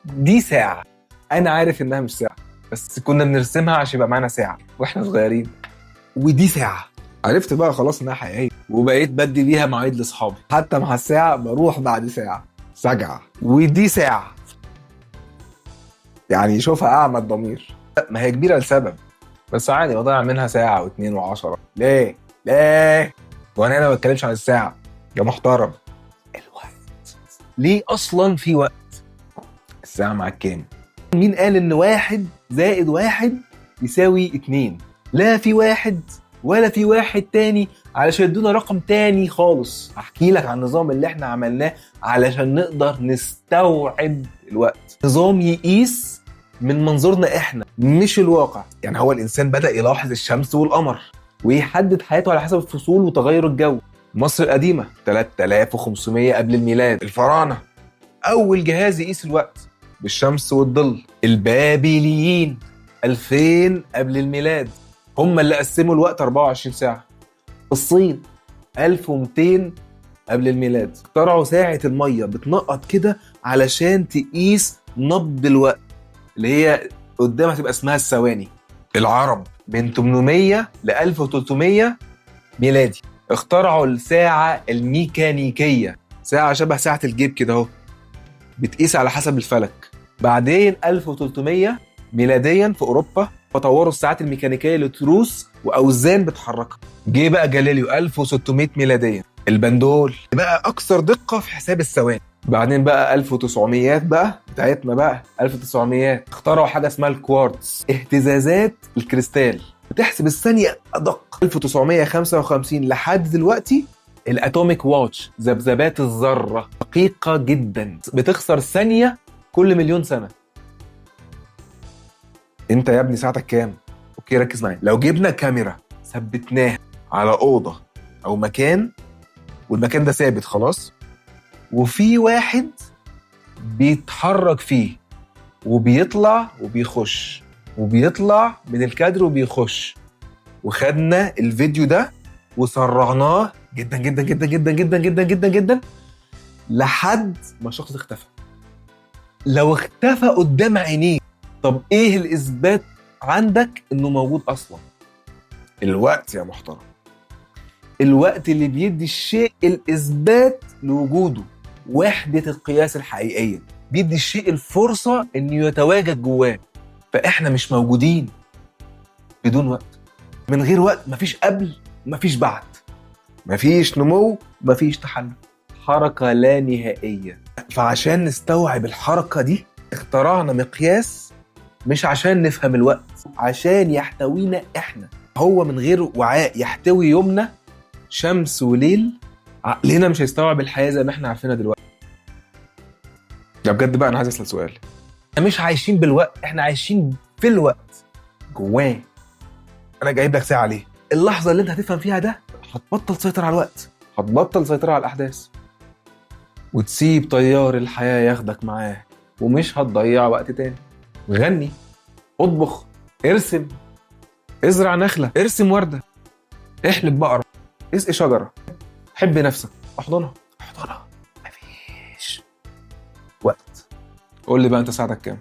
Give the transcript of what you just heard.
دي ساعة. أنا عارف إنها مش ساعة، بس كنا بنرسمها عشان يبقى معانا ساعة وإحنا صغيرين. ودي ساعة. عرفت بقى خلاص إنها حقيقية، وبقيت بدي بيها مواعيد لأصحابي. حتى مع الساعة بروح بعد ساعة سجعة. ودي ساعة، يعني شوفها أعمى الضمير. ما هي كبيرة لسبب، بس عادي بضيع منها ساعة واتنين وعشرة. ليه؟ وأنا هنا ما بتكلمش عن الساعة يا محترم. الوقت. ليه أصلا في وقت؟ الساعة معاك كام؟ مين قال إن 1 زائد 1 يساوي 2؟ لا في 1 ولا في واحد تاني علشان يدونا رقم تاني خالص. هحكي لك عن النظام اللي احنا عملناه علشان نقدر نستوعب الوقت. نظام يقيس من منظورنا احنا مش الواقع. يعني هو الانسان بدأ يلاحظ الشمس والقمر ويحدد حياته على حسب الفصول وتغير الجو. مصر القديمة 3500 قبل الميلاد. الفراعنة أول جهاز يقيس الوقت بالشمس والظل. البابليين 2000 قبل الميلاد، هم اللي قسموا الوقت 24 ساعة. الصين 1200 قبل الميلاد اخترعوا ساعة المية بتنقط كده علشان تقيس نبض الوقت، اللي هي قدامها تبقى اسمها الثواني. العرب من 800 ل 1300 ميلادي اخترعوا الساعة الميكانيكية، ساعة شبه ساعة الجيب كده اهو، بتقيس على حسب الفلك. بعدين 1300 ميلاديا في أوروبا فطوروا الساعات الميكانيكية لتروس وأوزان بتحركها. جه بقى جاليليو 1600 ميلاديا، البندول بقى أكثر دقة في حساب الثواني. بعدين بقى 1900 بقى بتاعتنا بقى 1900 اخترعوا حاجة اسمها الكوارتز، اهتزازات الكريستال بتحسب الثانية أدق. 1955 لحد دلوقتي الاتوميك واتش، ذبذبات الذرة دقيقة جدا، بتخسر ثانية كل مليون سنة. انت يا ابني ساعتك كام؟ اوكي ركز معايا. لو جبنا كاميرا ثبتناها على أوضة أو مكان، والمكان ده ثابت خلاص، وفي واحد بيتحرك فيه وبيطلع وبيخش وبيطلع من الكادر وبيخش، وخدنا الفيديو ده وسرعناه جدا جدا جدا جدا جدا جدا جدا جدا لحد ما الشخص اختفى. لو اختفى قدام عينيك، طب ايه الإثبات عندك انه موجود اصلا؟ الوقت يا محترم، الوقت اللي بيدي الشيء الإثبات لوجوده، وحدة القياس الحقيقية، بيدي الشيء الفرصة إنه يتواجد جواه. فإحنا مش موجودين بدون وقت. من غير وقت مفيش قبل مفيش بعد، مفيش نمو مفيش تحلل، حركة لا نهائية. فعشان نستوعب الحركة دي اخترعنا مقياس، مش عشان نفهم الوقت، عشان يحتوينا إحنا. هو من غير وعاء يحتوي يومنا شمس وليل، عقلنا مش هيستوعب الحياة زي ما احنا عارفينها دلوقتي. ده بجد بقى. انا عايز اسال سؤال، احنا مش عايشين بالوقت، احنا عايشين في الوقت جواه. انا جايب لك ساعة ليه؟ اللحظة اللي انت هتفهم فيها ده هتبطل تسيطر على الوقت، هتبطل تسيطر على الاحداث، وتسيب طيار الحياة ياخدك معاه، ومش هتضيع وقت تاني. غني، اطبخ، ارسم، ازرع نخلة، ارسم وردة، احلب بقرة، اسقي شجرة، حب نفسك، احضنها. مفيش وقت. قول لي بقى انت ساعتك كام؟